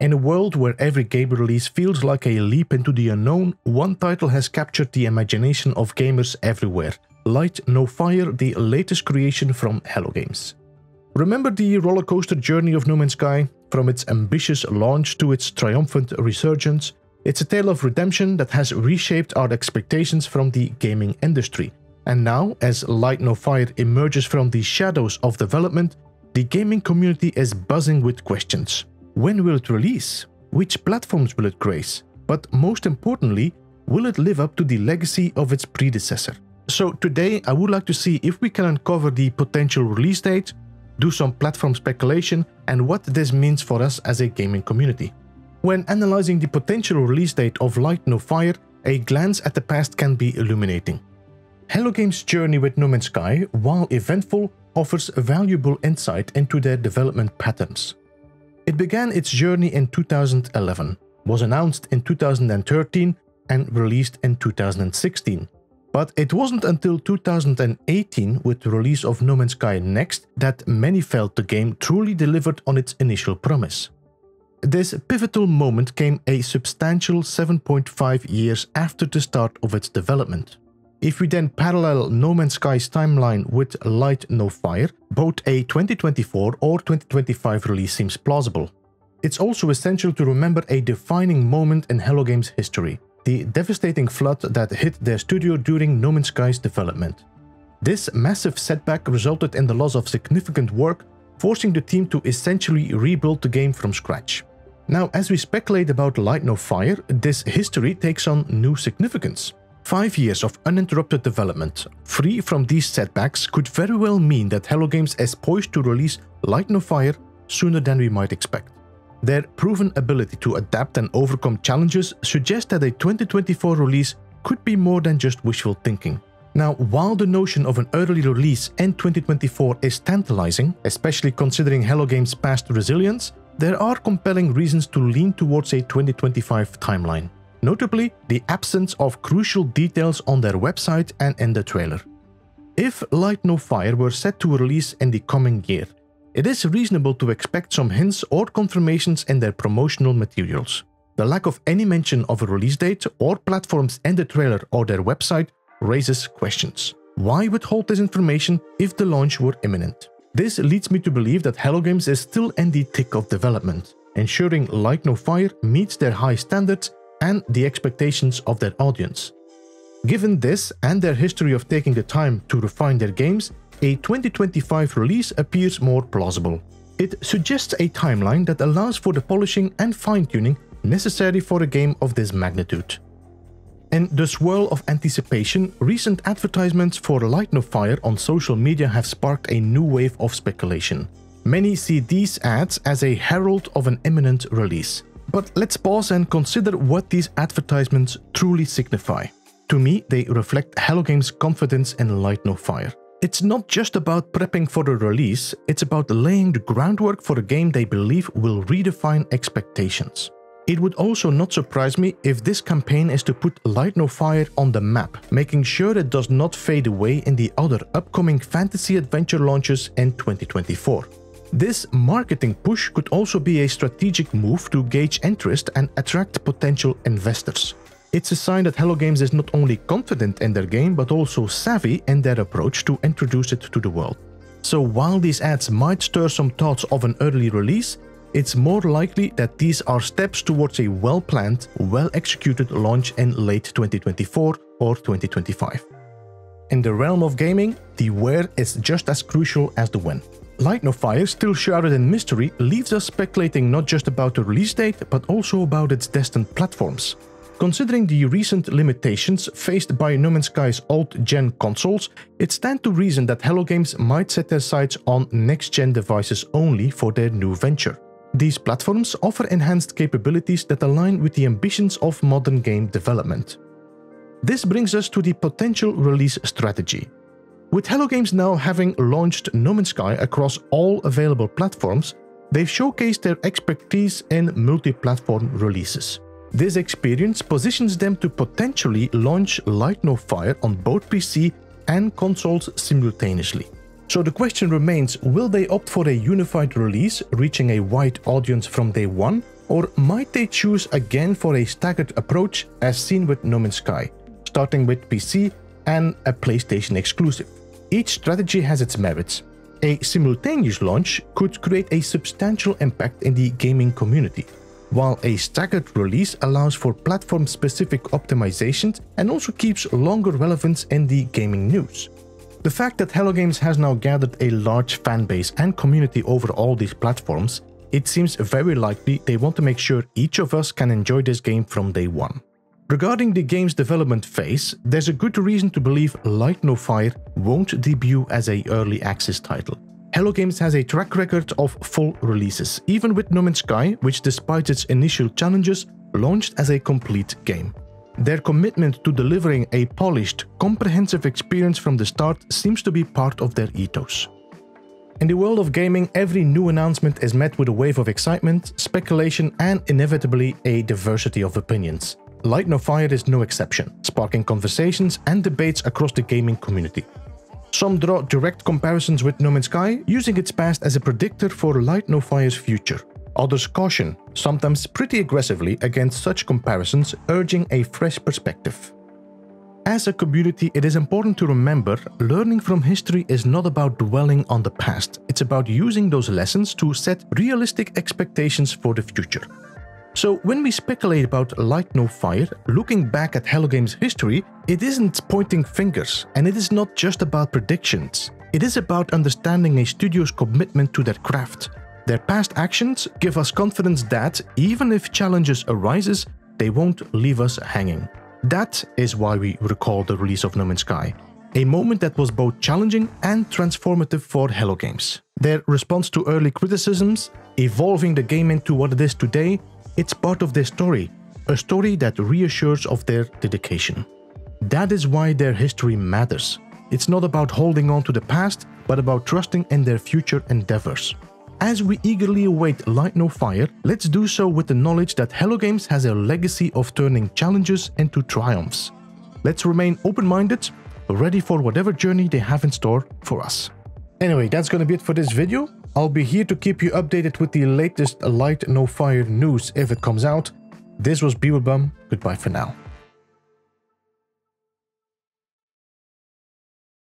In a world where every game release feels like a leap into the unknown, one title has captured the imagination of gamers everywhere. Light No Fire, the latest creation from Hello Games. Remember the rollercoaster journey of No Man's Sky? From its ambitious launch to its triumphant resurgence, it's a tale of redemption that has reshaped our expectations from the gaming industry. And now, as Light No Fire emerges from the shadows of development, the gaming community is buzzing with questions. When will it release? Which platforms will it grace? But most importantly, will it live up to the legacy of its predecessor? So today I would like to see if we can uncover the potential release date, do some platform speculation, and what this means for us as a gaming community. When analyzing the potential release date of Light No Fire, a glance at the past can be illuminating. Hello Games' journey with No Man's Sky, while eventful, offers valuable insight into their development patterns. It began its journey in 2011, was announced in 2013 and released in 2016. But it wasn't until 2018, with the release of No Man's Sky Next, that many felt the game truly delivered on its initial promise. This pivotal moment came a substantial 7.5 years after the start of its development. If we then parallel No Man's Sky's timeline with Light No Fire, both a 2024 or 2025 release seems plausible. It's also essential to remember a defining moment in Hello Games' history: the devastating flood that hit their studio during No Man's Sky's development. This massive setback resulted in the loss of significant work, forcing the team to essentially rebuild the game from scratch. Now, as we speculate about Light No Fire, this history takes on new significance. 5 years of uninterrupted development, free from these setbacks, could very well mean that Hello Games is poised to release Light No Fire sooner than we might expect. Their proven ability to adapt and overcome challenges suggests that a 2024 release could be more than just wishful thinking. Now, while the notion of an early release in 2024 is tantalizing, especially considering Hello Games' past resilience, there are compelling reasons to lean towards a 2025 timeline. Notably, the absence of crucial details on their website and in the trailer. If Light No Fire were set to release in the coming year, it is reasonable to expect some hints or confirmations in their promotional materials. The lack of any mention of a release date or platforms in the trailer or their website raises questions. Why withhold this information if the launch were imminent? This leads me to believe that Hello Games is still in the thick of development, ensuring Light No Fire meets their high standards and the expectations of their audience. Given this and their history of taking the time to refine their games, a 2025 release appears more plausible. It suggests a timeline that allows for the polishing and fine-tuning necessary for a game of this magnitude. In the swirl of anticipation, recent advertisements for Light No Fire on social media have sparked a new wave of speculation. Many see these ads as a herald of an imminent release. But let's pause and consider what these advertisements truly signify. To me, they reflect Hello Games' confidence in Light No Fire. It's not just about prepping for a release, it's about laying the groundwork for a game they believe will redefine expectations. It would also not surprise me if this campaign is to put Light No Fire on the map, making sure it does not fade away in the other upcoming fantasy adventure launches in 2024. This marketing push could also be a strategic move to gauge interest and attract potential investors. It's a sign that Hello Games is not only confident in their game, but also savvy in their approach to introduce it to the world. So while these ads might stir some thoughts of an early release, it's more likely that these are steps towards a well-planned, well-executed launch in late 2024 or 2025. In the realm of gaming, the where is just as crucial as the when. Light No Fire, still shrouded in mystery, leaves us speculating not just about the release date, but also about its destined platforms. Considering the recent limitations faced by No Man's Sky's old-gen consoles, it stands to reason that Hello Games might set their sights on next-gen devices only for their new venture. These platforms offer enhanced capabilities that align with the ambitions of modern game development. This brings us to the potential release strategy. With Hello Games now having launched No Man's Sky across all available platforms, they've showcased their expertise in multi-platform releases. This experience positions them to potentially launch Light No Fire on both PC and consoles simultaneously. So the question remains, will they opt for a unified release, reaching a wide audience from day one, Or might they choose again for a staggered approach as seen with No Man's Sky, starting with PC and a PlayStation exclusive? Each strategy has its merits. A simultaneous launch could create a substantial impact in the gaming community, while a staggered release allows for platform-specific optimizations and also keeps longer relevance in the gaming news. The fact that Hello Games has now gathered a large fan base and community over all these platforms, it seems very likely they want to make sure each of us can enjoy this game from day one. Regarding the game's development phase, there's a good reason to believe Light No Fire won't debut as an early access title. Hello Games has a track record of full releases, even with No Man's Sky, which despite its initial challenges, launched as a complete game. Their commitment to delivering a polished, comprehensive experience from the start seems to be part of their ethos. In the world of gaming, every new announcement is met with a wave of excitement, speculation, and inevitably a diversity of opinions. Light No Fire is no exception, sparking conversations and debates across the gaming community. Some draw direct comparisons with No Man's Sky, using its past as a predictor for Light No Fire's future. Others caution, sometimes pretty aggressively, against such comparisons, urging a fresh perspective. As a community, it is important to remember, learning from history is not about dwelling on the past, it's about using those lessons to set realistic expectations for the future. So when we speculate about Light No Fire, looking back at Hello Games' history, it isn't pointing fingers, and it is not just about predictions. It is about understanding a studio's commitment to their craft. Their past actions give us confidence that, even if challenges arises, they won't leave us hanging. That is why we recall the release of No Man's Sky, a moment that was both challenging and transformative for Hello Games. Their response to early criticisms, evolving the game into what it is today, it's part of their story, a story that reassures of their dedication. That is why their history matters. It's not about holding on to the past, but about trusting in their future endeavors. As we eagerly await Light No Fire, let's do so with the knowledge that Hello Games has a legacy of turning challenges into triumphs. Let's remain open-minded, ready for whatever journey they have in store for us. Anyway, that's gonna be it for this video. I'll be here to keep you updated with the latest Light No Fire news if it comes out. This was Beeblebum. Goodbye for now.